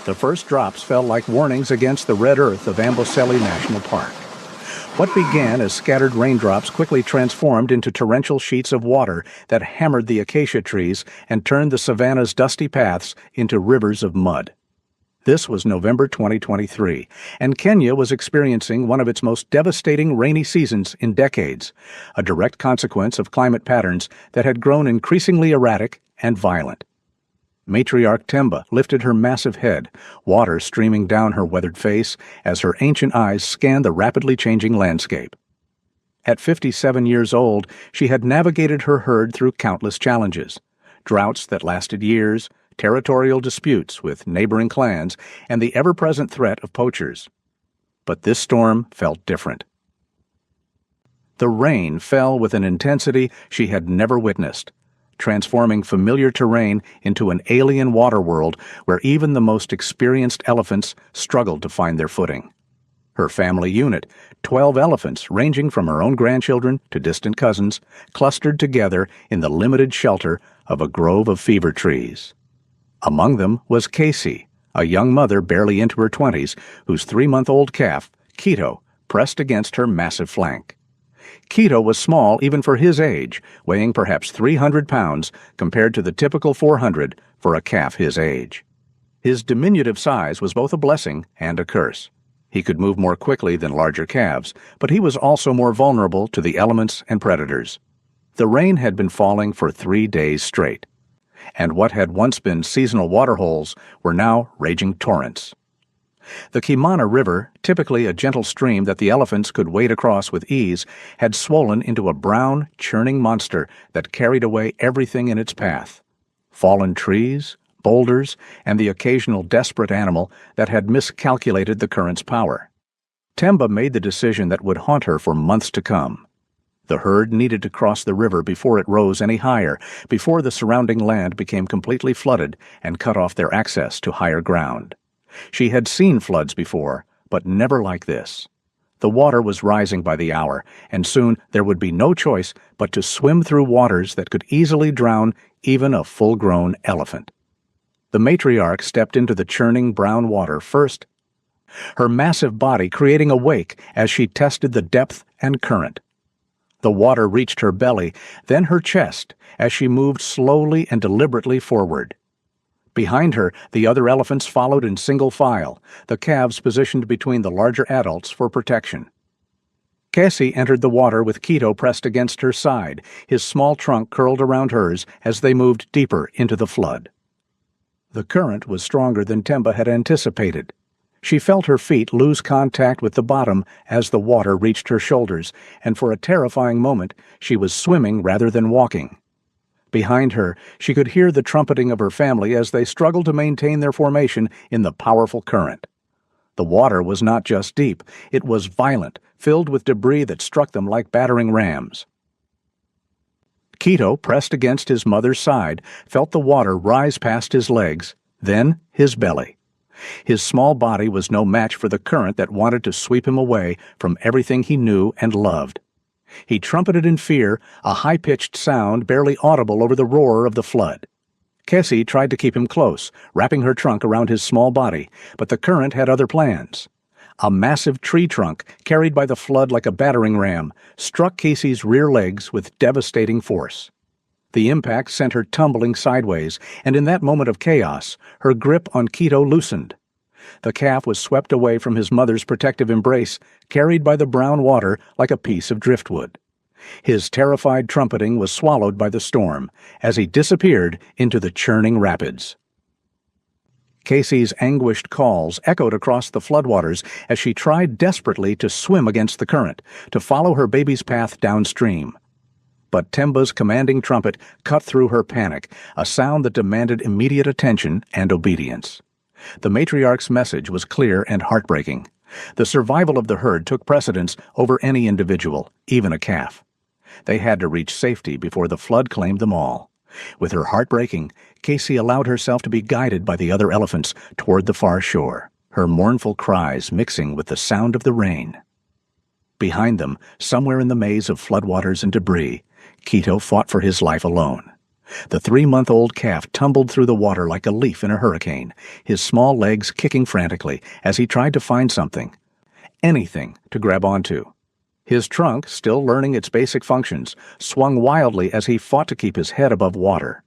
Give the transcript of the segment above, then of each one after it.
The first drops fell like warnings against the red earth of Amboseli National Park. What began as scattered raindrops quickly transformed into torrential sheets of water that hammered the acacia trees and turned the savanna's dusty paths into rivers of mud. This was November 2023, and Kenya was experiencing one of its most devastating rainy seasons in decades, a direct consequence of climate patterns that had grown increasingly erratic and violent. Matriarch Temba lifted her massive head, water streaming down her weathered face as her ancient eyes scanned the rapidly changing landscape. At 57 years old, she had navigated her herd through countless challenges: droughts that lasted years, territorial disputes with neighboring clans, and the ever-present threat of poachers. But this storm felt different. The rain fell with an intensity she had never witnessed, transforming familiar terrain into an alien water world where even the most experienced elephants struggled to find their footing. Her family unit, 12 elephants ranging from her own grandchildren to distant cousins, clustered together in the limited shelter of a grove of fever trees. Among them was Casey, a young mother barely into her 20s, whose 3-month-old calf, Keto, pressed against her massive flank. Keto was small even for his age, weighing perhaps 300 pounds compared to the typical 400 for a calf his age. His diminutive size was both a blessing and a curse. He could move more quickly than larger calves, but he was also more vulnerable to the elements and predators. The rain had been falling for 3 days straight, and what had once been seasonal waterholes were now raging torrents. The Kimana River, typically a gentle stream that the elephants could wade across with ease, had swollen into a brown, churning monster that carried away everything in its path: fallen trees, boulders, and the occasional desperate animal that had miscalculated the current's power. Temba made the decision that would haunt her for months to come. The herd needed to cross the river before it rose any higher, before the surrounding land became completely flooded and cut off their access to higher ground. She had seen floods before, but never like this. The water was rising by the hour, and soon there would be no choice but to swim through waters that could easily drown even a full-grown elephant. The matriarch stepped into the churning brown water first, her massive body creating a wake as she tested the depth and current. The water reached her belly, then her chest, as she moved slowly and deliberately forward. Behind her, the other elephants followed in single file, the calves positioned between the larger adults for protection. Cassie entered the water with Keto pressed against her side, his small trunk curled around hers as they moved deeper into the flood. The current was stronger than Temba had anticipated. She felt her feet lose contact with the bottom as the water reached her shoulders, and for a terrifying moment she was swimming rather than walking. Behind her, she could hear the trumpeting of her family as they struggled to maintain their formation in the powerful current. The water was not just deep, it was violent, filled with debris that struck them like battering rams. Keto, pressed against his mother's side, felt the water rise past his legs, then his belly. His small body was no match for the current that wanted to sweep him away from everything he knew and loved. He trumpeted in fear, a high-pitched sound barely audible over the roar of the flood. Cassie tried to keep him close, wrapping her trunk around his small body, but the current had other plans. A massive tree trunk, carried by the flood like a battering ram, struck Cassie's rear legs with devastating force. The impact sent her tumbling sideways, and in that moment of chaos, her grip on Keto loosened. The calf was swept away from his mother's protective embrace, carried by the brown water like a piece of driftwood. His terrified trumpeting was swallowed by the storm as he disappeared into the churning rapids. Cassie's anguished calls echoed across the floodwaters as she tried desperately to swim against the current, to follow her baby's path downstream. But Temba's commanding trumpet cut through her panic, a sound that demanded immediate attention and obedience. The matriarch's message was clear and heartbreaking. The survival of the herd took precedence over any individual, even a calf. They had to reach safety before the flood claimed them all. With her heart breaking, Cassie allowed herself to be guided by the other elephants toward the far shore, her mournful cries mixing with the sound of the rain. Behind them, somewhere in the maze of floodwaters and debris, Keto fought for his life alone. The 3-month-old calf tumbled through the water like a leaf in a hurricane, his small legs kicking frantically as he tried to find something, anything to grab onto. His trunk, still learning its basic functions, swung wildly as he fought to keep his head above water.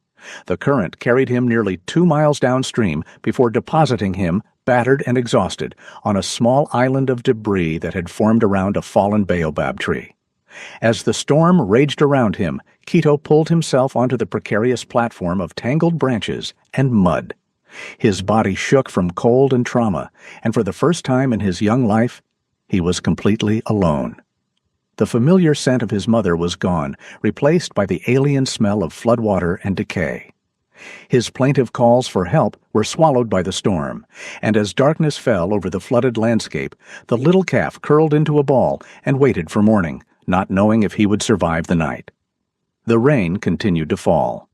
The current carried him nearly 2 miles downstream before depositing him, battered and exhausted, on a small island of debris that had formed around a fallen baobab tree. As the storm raged around him, Quito pulled himself onto the precarious platform of tangled branches and mud. His body shook from cold and trauma, and for the first time in his young life, he was completely alone. The familiar scent of his mother was gone, replaced by the alien smell of floodwater and decay. His plaintive calls for help were swallowed by the storm, and as darkness fell over the flooded landscape, the little calf curled into a ball and waited for morning, not knowing if he would survive the night. The rain continued to fall,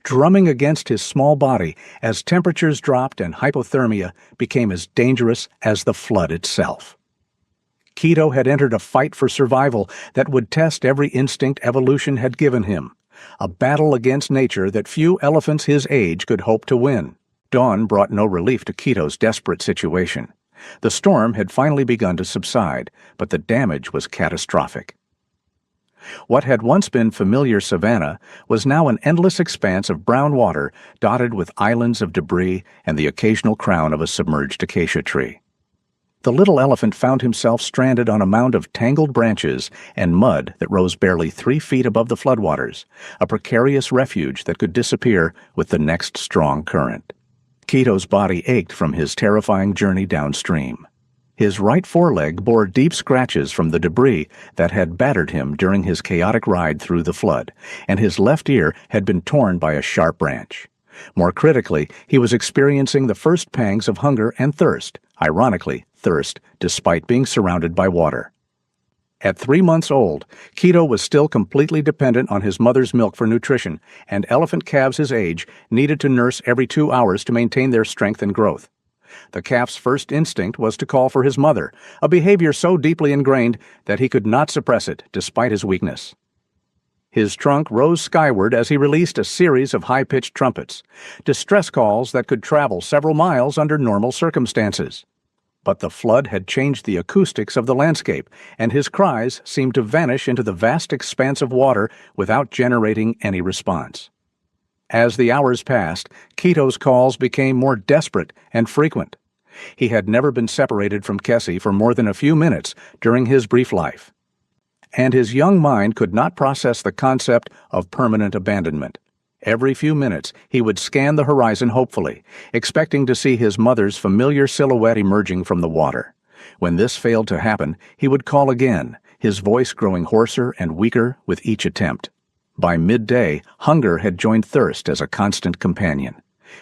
drumming against his small body as temperatures dropped and hypothermia became as dangerous as the flood itself. Quito had entered a fight for survival that would test every instinct evolution had given him, a battle against nature that few elephants his age could hope to win. Dawn brought no relief to Quito's desperate situation. The storm had finally begun to subside, but the damage was catastrophic. What had once been familiar savanna was now an endless expanse of brown water dotted with islands of debris and the occasional crown of a submerged acacia tree. The little elephant found himself stranded on a mound of tangled branches and mud that rose barely 3 feet above the floodwaters, a precarious refuge that could disappear with the next strong current. Quito's body ached from his terrifying journey downstream. His right foreleg bore deep scratches from the debris that had battered him during his chaotic ride through the flood, and his left ear had been torn by a sharp branch. More critically, he was experiencing the first pangs of hunger and thirst, ironically, thirst despite being surrounded by water. At 3 months old, Quito was still completely dependent on his mother's milk for nutrition, and elephant calves his age needed to nurse every 2 hours to maintain their strength and growth. The calf's first instinct was to call for his mother, a behavior so deeply ingrained that he could not suppress it despite his weakness. His trunk rose skyward as he released a series of high-pitched trumpets, distress calls that could travel several miles under normal circumstances. But the flood had changed the acoustics of the landscape, and his cries seemed to vanish into the vast expanse of water without generating any response. As the hours passed, Quito's calls became more desperate and frequent. He had never been separated from Kessie for more than a few minutes during his brief life, and his young mind could not process the concept of permanent abandonment. Every few minutes, he would scan the horizon hopefully, expecting to see his mother's familiar silhouette emerging from the water. When this failed to happen, he would call again, his voice growing hoarser and weaker with each attempt. By midday, hunger had joined thirst as a constant companion.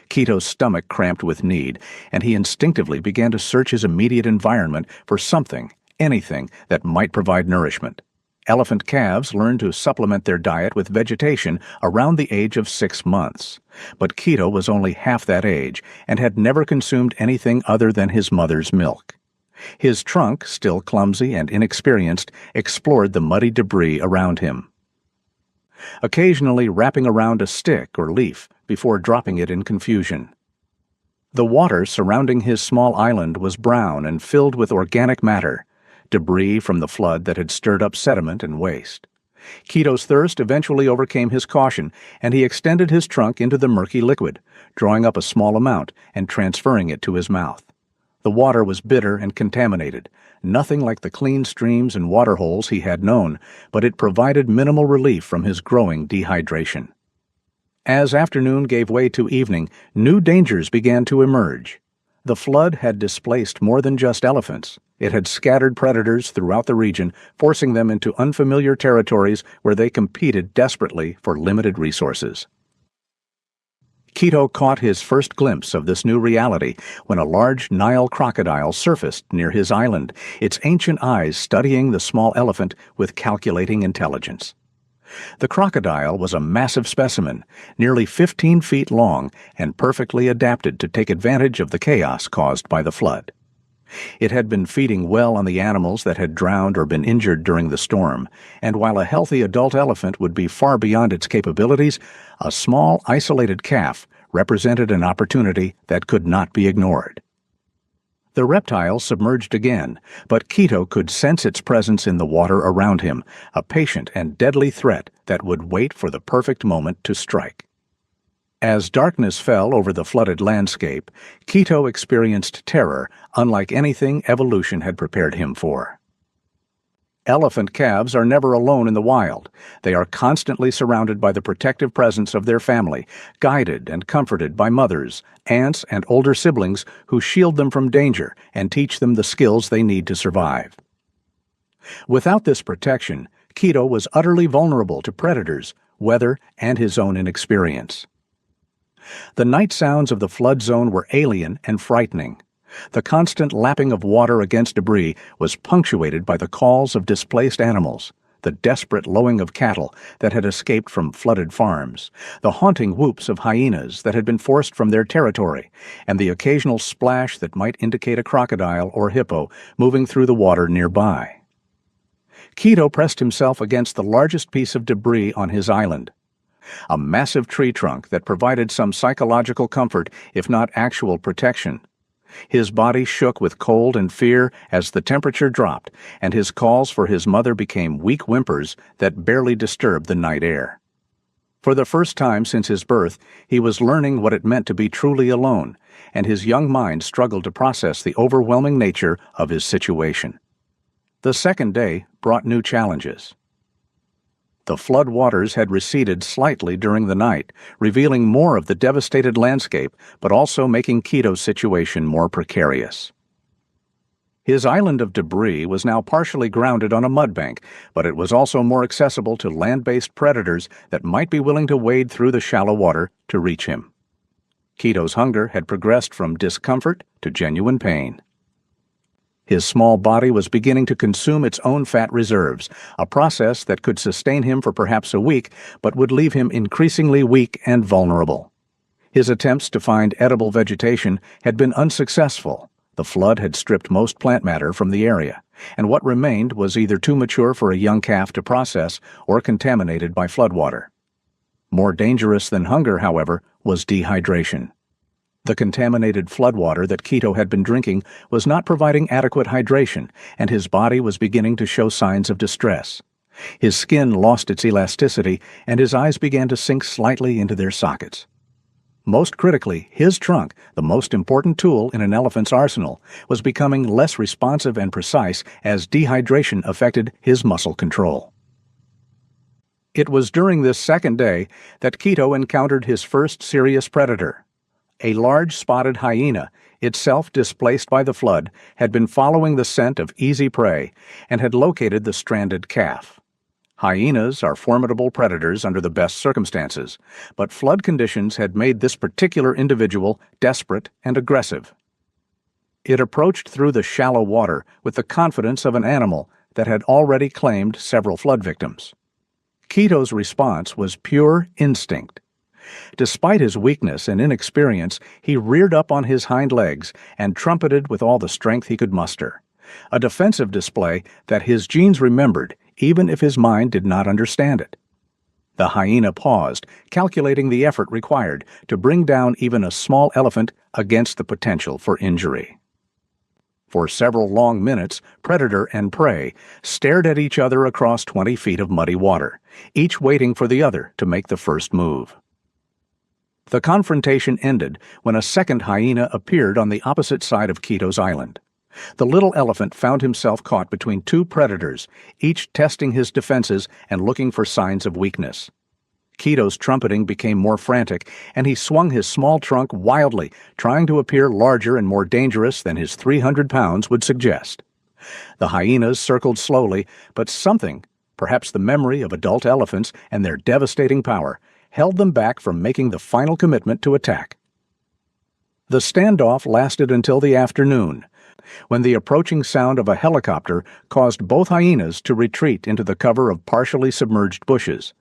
Quito's stomach cramped with need, and he instinctively began to search his immediate environment for something, anything, that might provide nourishment. Elephant calves learned to supplement their diet with vegetation around the age of 6 months. But Quito was only half that age and had never consumed anything other than his mother's milk. His trunk, still clumsy and inexperienced, explored the muddy debris around him, occasionally wrapping around a stick or leaf before dropping it in confusion. The water surrounding his small island was brown and filled with organic matter, debris from the flood that had stirred up sediment and waste. Quito's thirst eventually overcame his caution, and he extended his trunk into the murky liquid, drawing up a small amount and transferring it to his mouth. The water was bitter and contaminated, nothing like the clean streams and waterholes he had known, but it provided minimal relief from his growing dehydration. As afternoon gave way to evening, new dangers began to emerge. The flood had displaced more than just elephants. It had scattered predators throughout the region, forcing them into unfamiliar territories where they competed desperately for limited resources. Quito caught his first glimpse of this new reality when a large Nile crocodile surfaced near his island, its ancient eyes studying the small elephant with calculating intelligence. The crocodile was a massive specimen, nearly 15 feet long and perfectly adapted to take advantage of the chaos caused by the flood. It had been feeding well on the animals that had drowned or been injured during the storm, and while a healthy adult elephant would be far beyond its capabilities, a small, isolated calf represented an opportunity that could not be ignored. The reptile submerged again, but Quito could sense its presence in the water around him, a patient and deadly threat that would wait for the perfect moment to strike. As darkness fell over the flooded landscape, Quito experienced terror unlike anything evolution had prepared him for. Elephant calves are never alone in the wild. They are constantly surrounded by the protective presence of their family, guided and comforted by mothers, aunts, and older siblings who shield them from danger and teach them the skills they need to survive. Without this protection, Quito was utterly vulnerable to predators, weather, and his own inexperience. The night sounds of the flood zone were alien and frightening. The constant lapping of water against debris was punctuated by the calls of displaced animals, the desperate lowing of cattle that had escaped from flooded farms, the haunting whoops of hyenas that had been forced from their territory, and the occasional splash that might indicate a crocodile or hippo moving through the water nearby. Quito pressed himself against the largest piece of debris on his island, a massive tree trunk that provided some psychological comfort, if not actual protection. His body shook with cold and fear as the temperature dropped, and his calls for his mother became weak whimpers that barely disturbed the night air. For the first time since his birth, he was learning what it meant to be truly alone, and his young mind struggled to process the overwhelming nature of his situation. The second day brought new challenges. The flood waters had receded slightly during the night, revealing more of the devastated landscape, but also making Quito's situation more precarious. His island of debris was now partially grounded on a mudbank, but it was also more accessible to land-based predators that might be willing to wade through the shallow water to reach him. Quito's hunger had progressed from discomfort to genuine pain. His small body was beginning to consume its own fat reserves, a process that could sustain him for perhaps a week, but would leave him increasingly weak and vulnerable. His attempts to find edible vegetation had been unsuccessful. The flood had stripped most plant matter from the area, and what remained was either too mature for a young calf to process or contaminated by floodwater. More dangerous than hunger, however, was dehydration. The contaminated floodwater that Quito had been drinking was not providing adequate hydration, and his body was beginning to show signs of distress. His skin lost its elasticity, and his eyes began to sink slightly into their sockets. Most critically, his trunk, the most important tool in an elephant's arsenal, was becoming less responsive and precise as dehydration affected his muscle control. It was during this second day that Quito encountered his first serious predator. A large spotted hyena, itself displaced by the flood, had been following the scent of easy prey and had located the stranded calf. Hyenas are formidable predators under the best circumstances, but flood conditions had made this particular individual desperate and aggressive. It approached through the shallow water with the confidence of an animal that had already claimed several flood victims. Quito's response was pure instinct. Despite his weakness and inexperience, he reared up on his hind legs and trumpeted with all the strength he could muster, a defensive display that his genes remembered, even if his mind did not understand it. The hyena paused, calculating the effort required to bring down even a small elephant against the potential for injury. For several long minutes, predator and prey stared at each other across 20 feet of muddy water, each waiting for the other to make the first move. The confrontation ended when a second hyena appeared on the opposite side of Quito's island. The little elephant found himself caught between two predators, each testing his defenses and looking for signs of weakness. Quito's trumpeting became more frantic, and he swung his small trunk wildly, trying to appear larger and more dangerous than his 300 pounds would suggest. The hyenas circled slowly, but something, perhaps the memory of adult elephants and their devastating power, held them back from making the final commitment to attack. The standoff lasted until the afternoon, when the approaching sound of a helicopter caused both hyenas to retreat into the cover of partially submerged bushes.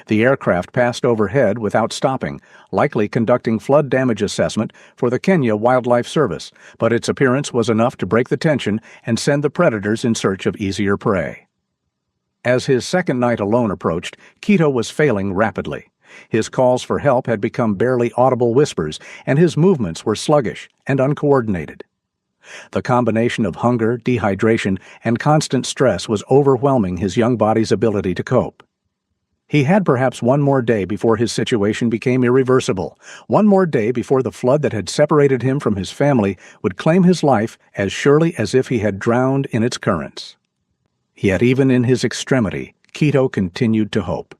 The aircraft passed overhead without stopping, likely conducting flood damage assessment for the Kenya Wildlife Service, but its appearance was enough to break the tension and send the predators in search of easier prey. As his second night alone approached, Quito was failing rapidly. His calls for help had become barely audible whispers, and his movements were sluggish and uncoordinated. The combination of hunger, dehydration, and constant stress was overwhelming his young body's ability to cope. He had perhaps one more day before his situation became irreversible, one more day before the flood that had separated him from his family would claim his life as surely as if he had drowned in its currents. Yet even in his extremity, Quito continued to hope.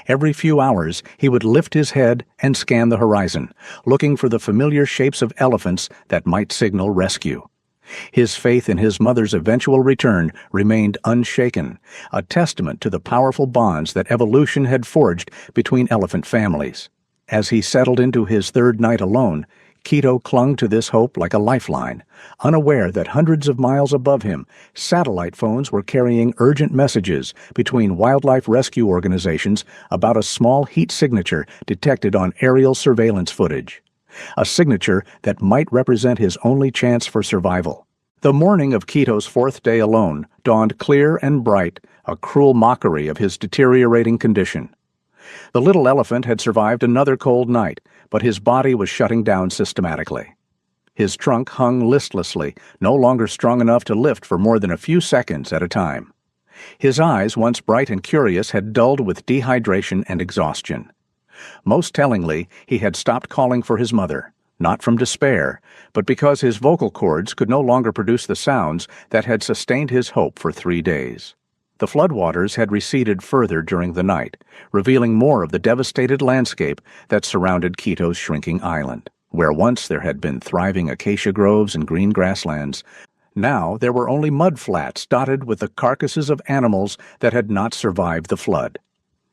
Every few hours he would lift his head and scan the horizon, looking for the familiar shapes of elephants that might signal rescue. His faith in his mother's eventual return remained unshaken, a testament to the powerful bonds that evolution had forged between elephant families. As he settled into his third night alone, Quito clung to this hope like a lifeline, unaware that hundreds of miles above him, satellite phones were carrying urgent messages between wildlife rescue organizations about a small heat signature detected on aerial surveillance footage. A signature that might represent his only chance for survival. The morning of Quito's fourth day alone dawned clear and bright, a cruel mockery of his deteriorating condition. The little elephant had survived another cold night, but his body was shutting down systematically. His trunk hung listlessly, no longer strong enough to lift for more than a few seconds at a time. His eyes, once bright and curious, had dulled with dehydration and exhaustion. Most tellingly, he had stopped calling for his mother, not from despair, but because his vocal cords could no longer produce the sounds that had sustained his hope for 3 days. The floodwaters had receded further during the night, revealing more of the devastated landscape that surrounded Quito's shrinking island. Where once there had been thriving acacia groves and green grasslands, now there were only mud flats dotted with the carcasses of animals that had not survived the flood.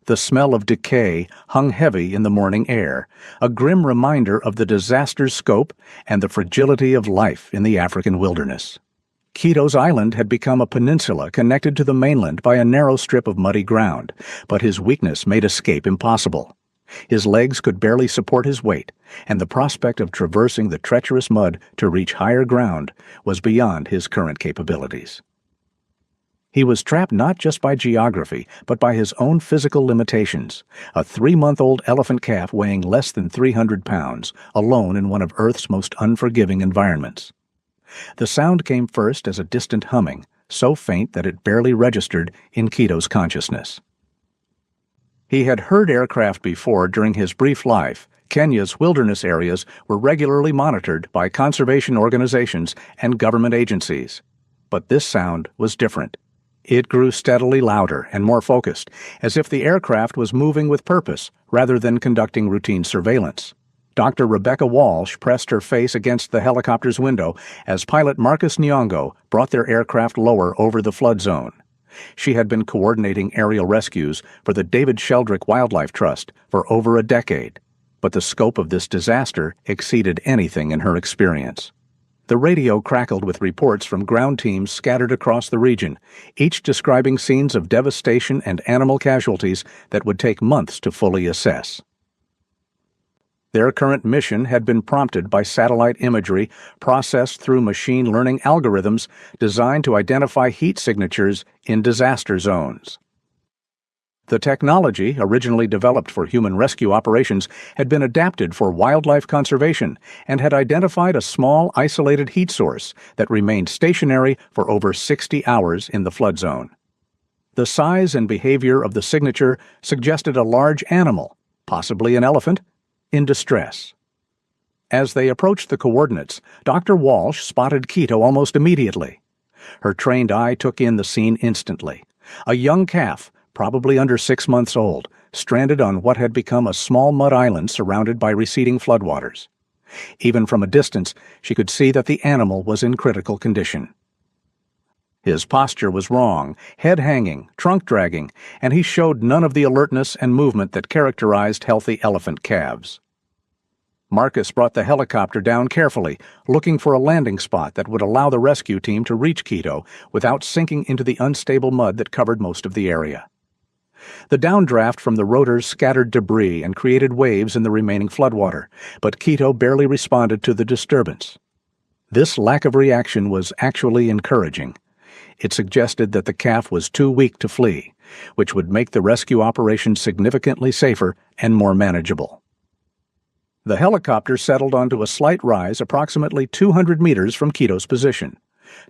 The smell of decay hung heavy in the morning air, a grim reminder of the disaster's scope and the fragility of life in the African wilderness. Quito's island had become a peninsula connected to the mainland by a narrow strip of muddy ground, but his weakness made escape impossible. His legs could barely support his weight, and the prospect of traversing the treacherous mud to reach higher ground was beyond his current capabilities. He was trapped not just by geography, but by his own physical limitations. A 3-month-old elephant calf weighing less than 300 pounds, alone in one of Earth's most unforgiving environments. The sound came first as a distant humming, so faint that it barely registered in Quito's consciousness. He had heard aircraft before during his brief life. Kenya's wilderness areas were regularly monitored by conservation organizations and government agencies. But this sound was different. It grew steadily louder and more focused, as if the aircraft was moving with purpose rather than conducting routine surveillance. Dr. Rebecca Walsh pressed her face against the helicopter's window as pilot Marcus Nyong'o brought their aircraft lower over the flood zone. She had been coordinating aerial rescues for the David Sheldrick Wildlife Trust for over a decade, but the scope of this disaster exceeded anything in her experience. The radio crackled with reports from ground teams scattered across the region, each describing scenes of devastation and animal casualties that would take months to fully assess. Their current mission had been prompted by satellite imagery processed through machine learning algorithms designed to identify heat signatures in disaster zones. The technology, originally developed for human rescue operations, had been adapted for wildlife conservation and had identified a small, isolated heat source that remained stationary for over 60 hours in the flood zone. The size and behavior of the signature suggested a large animal, possibly an elephant, in distress. As they approached the coordinates, Dr. Walsh spotted Quito almost immediately. Her trained eye took in the scene instantly. A young calf, probably under 6 months old, stranded on what had become a small mud island surrounded by receding floodwaters. Even from a distance, she could see that the animal was in critical condition. His posture was wrong, head hanging, trunk dragging, and he showed none of the alertness and movement that characterized healthy elephant calves. Marcus brought the helicopter down carefully, looking for a landing spot that would allow the rescue team to reach Quito without sinking into the unstable mud that covered most of the area. The downdraft from the rotors scattered debris and created waves in the remaining floodwater, but Quito barely responded to the disturbance. This lack of reaction was actually encouraging. It suggested that the calf was too weak to flee, which would make the rescue operation significantly safer and more manageable. The helicopter settled onto a slight rise approximately 200 meters from Quito's position.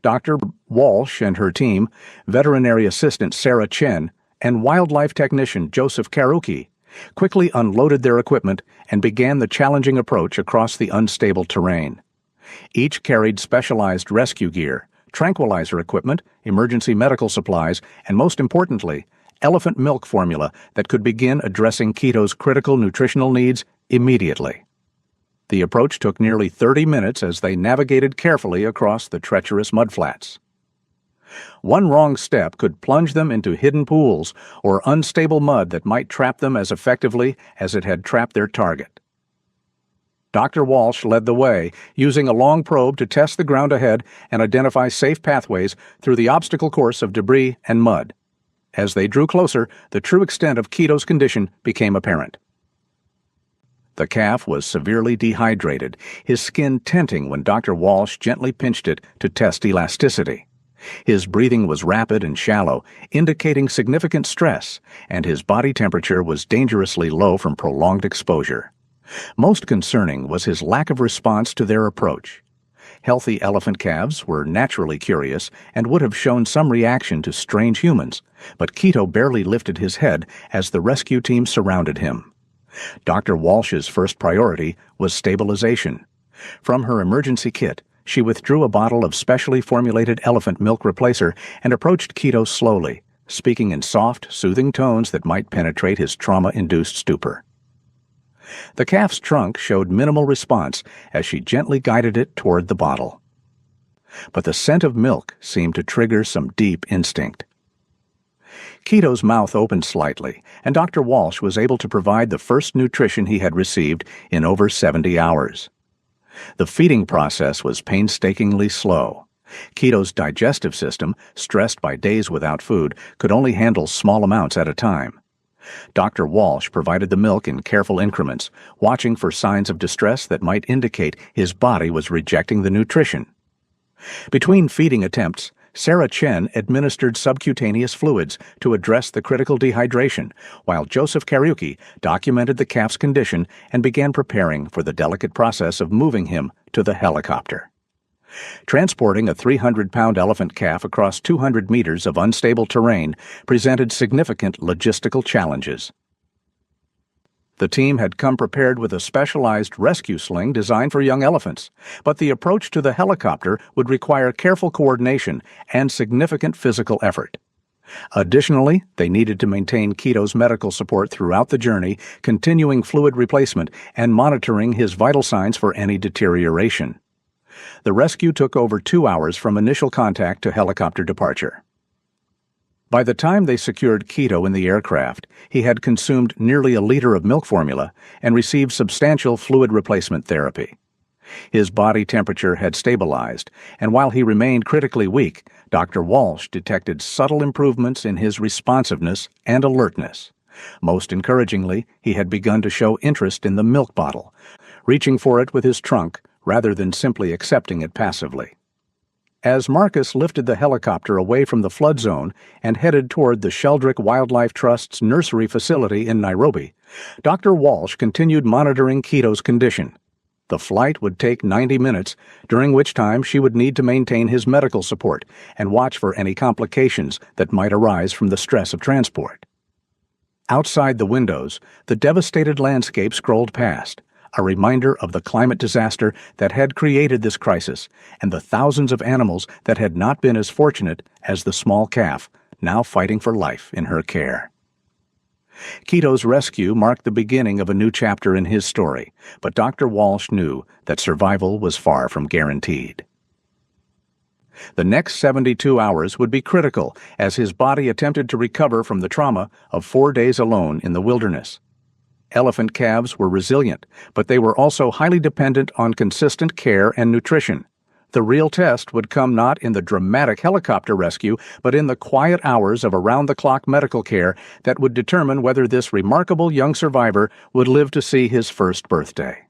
Dr. Walsh and her team, veterinary assistant Sarah Chen, and wildlife technician Joseph Karuki quickly unloaded their equipment and began the challenging approach across the unstable terrain. Each carried specialized rescue gear, tranquilizer equipment, emergency medical supplies, and most importantly, elephant milk formula that could begin addressing Quito's critical nutritional needs immediately. The approach took nearly 30 minutes as they navigated carefully across the treacherous mudflats. One wrong step could plunge them into hidden pools or unstable mud that might trap them as effectively as it had trapped their target. Dr. Walsh led the way, using a long probe to test the ground ahead and identify safe pathways through the obstacle course of debris and mud. As they drew closer, the true extent of Quito's condition became apparent. The calf was severely dehydrated, his skin tenting when Dr. Walsh gently pinched it to test elasticity. His breathing was rapid and shallow, indicating significant stress, and his body temperature was dangerously low from prolonged exposure. Most concerning was his lack of response to their approach. Healthy elephant calves were naturally curious and would have shown some reaction to strange humans, but Quito barely lifted his head as the rescue team surrounded him. Dr. Walsh's first priority was stabilization. From her emergency kit, she withdrew a bottle of specially formulated elephant milk replacer and approached Quito slowly, speaking in soft, soothing tones that might penetrate his trauma-induced stupor. The calf's trunk showed minimal response as she gently guided it toward the bottle. But the scent of milk seemed to trigger some deep instinct. Quito's mouth opened slightly, and Dr. Walsh was able to provide the first nutrition he had received in over 70 hours. The feeding process was painstakingly slow. Quito's digestive system, stressed by days without food, could only handle small amounts at a time. Dr. Walsh provided the milk in careful increments, watching for signs of distress that might indicate his body was rejecting the nutrition. Between feeding attempts, Sarah Chen administered subcutaneous fluids to address the critical dehydration, while Joseph Karuki documented the calf's condition and began preparing for the delicate process of moving him to the helicopter. Transporting a 300-pound elephant calf across 200 meters of unstable terrain presented significant logistical challenges. The team had come prepared with a specialized rescue sling designed for young elephants, but the approach to the helicopter would require careful coordination and significant physical effort. Additionally, they needed to maintain Quito's medical support throughout the journey, continuing fluid replacement and monitoring his vital signs for any deterioration. The rescue took over 2 hours from initial contact to helicopter departure. By the time they secured Quito in the aircraft, he had consumed nearly a liter of milk formula and received substantial fluid replacement therapy. His body temperature had stabilized, and while he remained critically weak, Dr. Walsh detected subtle improvements in his responsiveness and alertness. Most encouragingly, he had begun to show interest in the milk bottle, reaching for it with his trunk rather than simply accepting it passively. As Marcus lifted the helicopter away from the flood zone and headed toward the Sheldrick Wildlife Trust's nursery facility in Nairobi, Dr. Walsh continued monitoring Quito's condition. The flight would take 90 minutes, during which time she would need to maintain his medical support and watch for any complications that might arise from the stress of transport. Outside the windows, the devastated landscape scrolled past, a reminder of the climate disaster that had created this crisis and the thousands of animals that had not been as fortunate as the small calf, now fighting for life in her care. Quito's rescue marked the beginning of a new chapter in his story, but Dr. Walsh knew that survival was far from guaranteed. The next 72 hours would be critical as his body attempted to recover from the trauma of 4 days alone in the wilderness. Elephant calves were resilient, but they were also highly dependent on consistent care and nutrition. The real test would come not in the dramatic helicopter rescue, but in the quiet hours of around-the-clock medical care that would determine whether this remarkable young survivor would live to see his first birthday.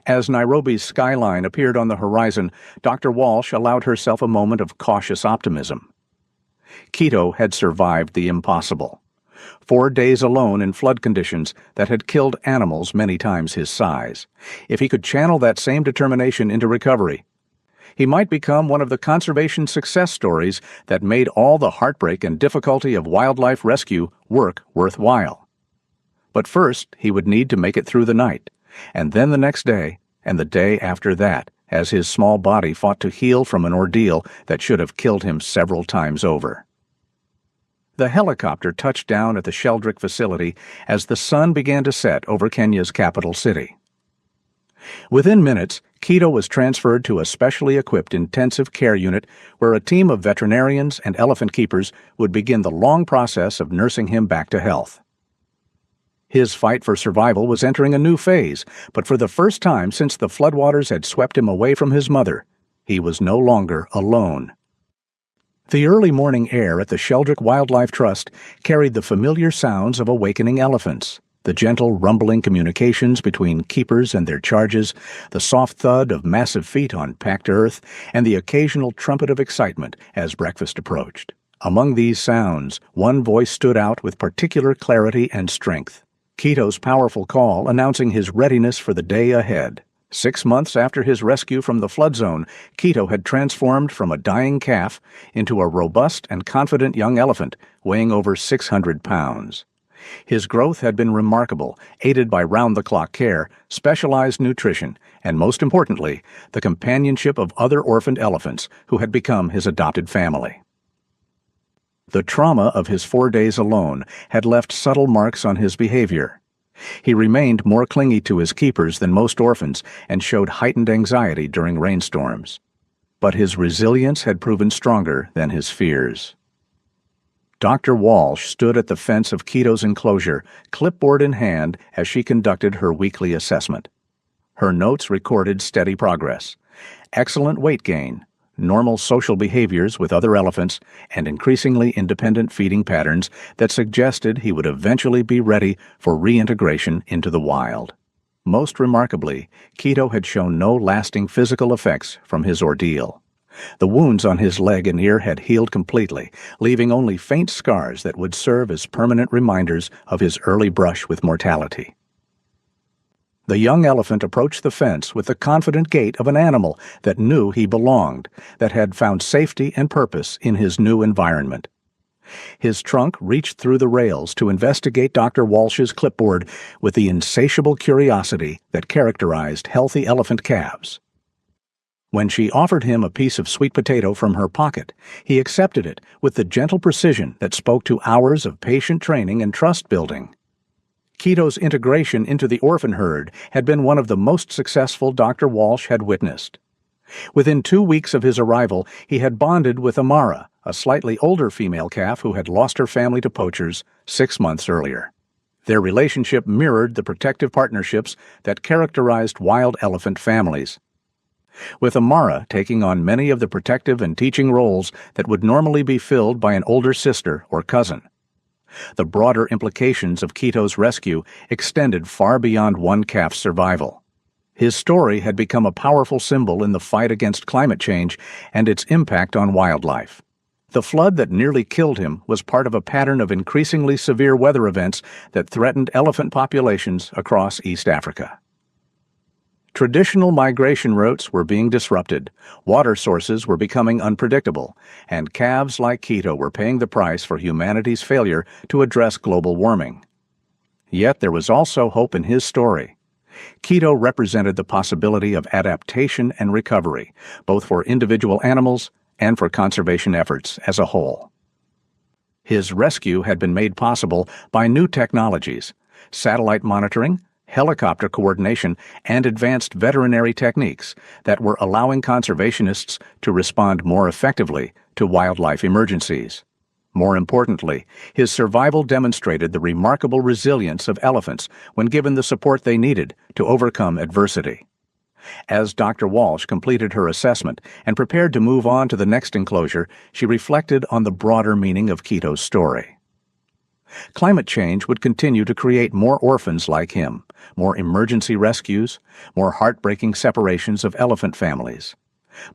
As Nairobi's skyline appeared on the horizon, Dr. Walsh allowed herself a moment of cautious optimism. Quito had survived the impossible. 4 days alone in flood conditions that had killed animals many times his size. If he could channel that same determination into recovery, he might become one of the conservation success stories that made all the heartbreak and difficulty of wildlife rescue work worthwhile. But first, he would need to make it through the night, and then the next day, and the day after that, as his small body fought to heal from an ordeal that should have killed him several times over. The helicopter touched down at the Sheldrick facility as the sun began to set over Kenya's capital city. Within minutes, Quito was transferred to a specially equipped intensive care unit where a team of veterinarians and elephant keepers would begin the long process of nursing him back to health. His fight for survival was entering a new phase, but for the first time since the floodwaters had swept him away from his mother, he was no longer alone. The early morning air at the Sheldrick Wildlife Trust carried the familiar sounds of awakening elephants, the gentle rumbling communications between keepers and their charges, the soft thud of massive feet on packed earth, and the occasional trumpet of excitement as breakfast approached. Among these sounds, one voice stood out with particular clarity and strength. Quito's powerful call announcing his readiness for the day ahead. 6 months after his rescue from the flood zone, Quito had transformed from a dying calf into a robust and confident young elephant weighing over 600 pounds. His growth had been remarkable, aided by round-the-clock care, specialized nutrition, and most importantly, the companionship of other orphaned elephants who had become his adopted family. The trauma of his 4 days alone had left subtle marks on his behavior. He remained more clingy to his keepers than most orphans and showed heightened anxiety during rainstorms. But his resilience had proven stronger than his fears. Dr. Walsh stood at the fence of Quito's enclosure, clipboard in hand, as she conducted her weekly assessment. Her notes recorded steady progress, excellent weight gain, normal social behaviors with other elephants, and increasingly independent feeding patterns that suggested he would eventually be ready for reintegration into the wild. Most remarkably, Quito had shown no lasting physical effects from his ordeal. The wounds on his leg and ear had healed completely, leaving only faint scars that would serve as permanent reminders of his early brush with mortality. The young elephant approached the fence with the confident gait of an animal that knew he belonged, that had found safety and purpose in his new environment. His trunk reached through the rails to investigate Dr. Walsh's clipboard with the insatiable curiosity that characterized healthy elephant calves. When she offered him a piece of sweet potato from her pocket, he accepted it with the gentle precision that spoke to hours of patient training and trust building. Quito's integration into the orphan herd had been one of the most successful Dr. Walsh had witnessed. Within 2 weeks of his arrival, he had bonded with Amara, a slightly older female calf who had lost her family to poachers 6 months earlier. Their relationship mirrored the protective partnerships that characterized wild elephant families, with Amara taking on many of the protective and teaching roles that would normally be filled by an older sister or cousin. The broader implications of Quito's rescue extended far beyond one calf's survival. His story had become a powerful symbol in the fight against climate change and its impact on wildlife. The flood that nearly killed him was part of a pattern of increasingly severe weather events that threatened elephant populations across East Africa. Traditional migration routes were being disrupted, water sources were becoming unpredictable, and calves like Quito were paying the price for humanity's failure to address global warming. Yet there was also hope in his story. Quito represented the possibility of adaptation and recovery, both for individual animals and for conservation efforts as a whole. His rescue had been made possible by new technologies, satellite monitoring, helicopter coordination, and advanced veterinary techniques that were allowing conservationists to respond more effectively to wildlife emergencies. More importantly, his survival demonstrated the remarkable resilience of elephants when given the support they needed to overcome adversity. As Dr. Walsh completed her assessment and prepared to move on to the next enclosure, she reflected on the broader meaning of Quito's story. Climate change would continue to create more orphans like him, more emergency rescues, more heartbreaking separations of elephant families.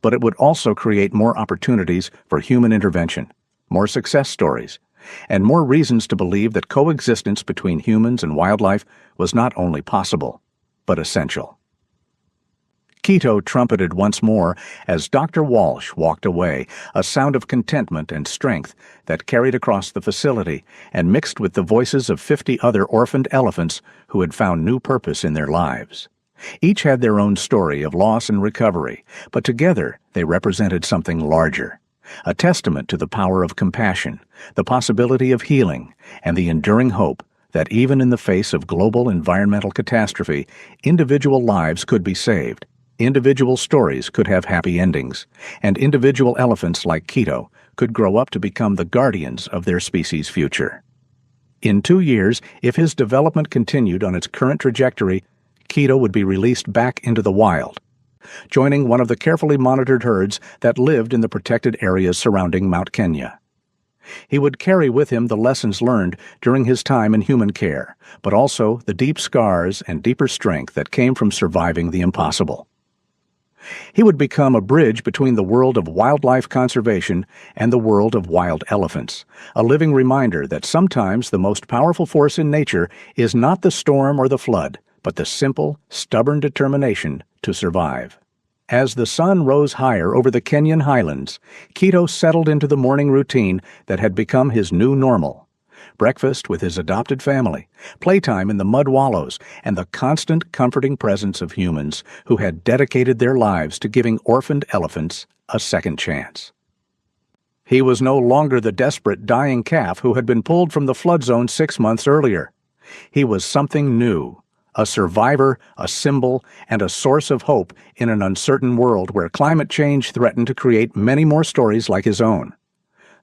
But it would also create more opportunities for human intervention, more success stories, and more reasons to believe that coexistence between humans and wildlife was not only possible, but essential. Quito trumpeted once more as Dr. Walsh walked away, a sound of contentment and strength that carried across the facility and mixed with the voices of 50 other orphaned elephants who had found new purpose in their lives. Each had their own story of loss and recovery, but together they represented something larger, a testament to the power of compassion, the possibility of healing, and the enduring hope that even in the face of global environmental catastrophe, individual lives could be saved. Individual stories could have happy endings, and individual elephants like Quito could grow up to become the guardians of their species' future. In 2 years, if his development continued on its current trajectory, Quito would be released back into the wild, joining one of the carefully monitored herds that lived in the protected areas surrounding Mount Kenya. He would carry with him the lessons learned during his time in human care, but also the deep scars and deeper strength that came from surviving the impossible. He would become a bridge between the world of wildlife conservation and the world of wild elephants, a living reminder that sometimes the most powerful force in nature is not the storm or the flood, but the simple, stubborn determination to survive. As the sun rose higher over the Kenyan highlands, Quito settled into the morning routine that had become his new normal. Breakfast with his adopted family, playtime in the mud wallows, and the constant comforting presence of humans who had dedicated their lives to giving orphaned elephants a second chance. He was no longer the desperate dying calf who had been pulled from the flood zone 6 months earlier. He was something new, a survivor, a symbol, and a source of hope in an uncertain world where climate change threatened to create many more stories like his own.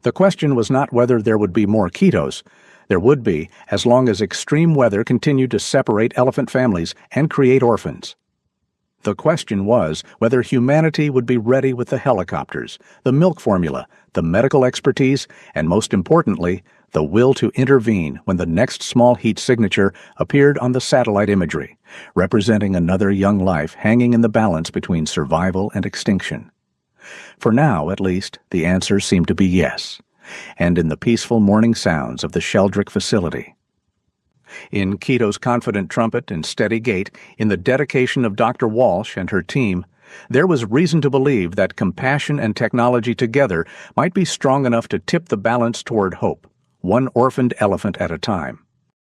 The question was not whether there would be more Quitos. There would be, as long as extreme weather continued to separate elephant families and create orphans. The question was whether humanity would be ready with the helicopters, the milk formula, the medical expertise, and most importantly, the will to intervene when the next small heat signature appeared on the satellite imagery, representing another young life hanging in the balance between survival and extinction. For now, at least, the answer seemed to be yes, and in the peaceful morning sounds of the Sheldrick facility. In Quito's confident trumpet and steady gait, in the dedication of Dr. Walsh and her team, there was reason to believe that compassion and technology together might be strong enough to tip the balance toward hope, one orphaned elephant at a time.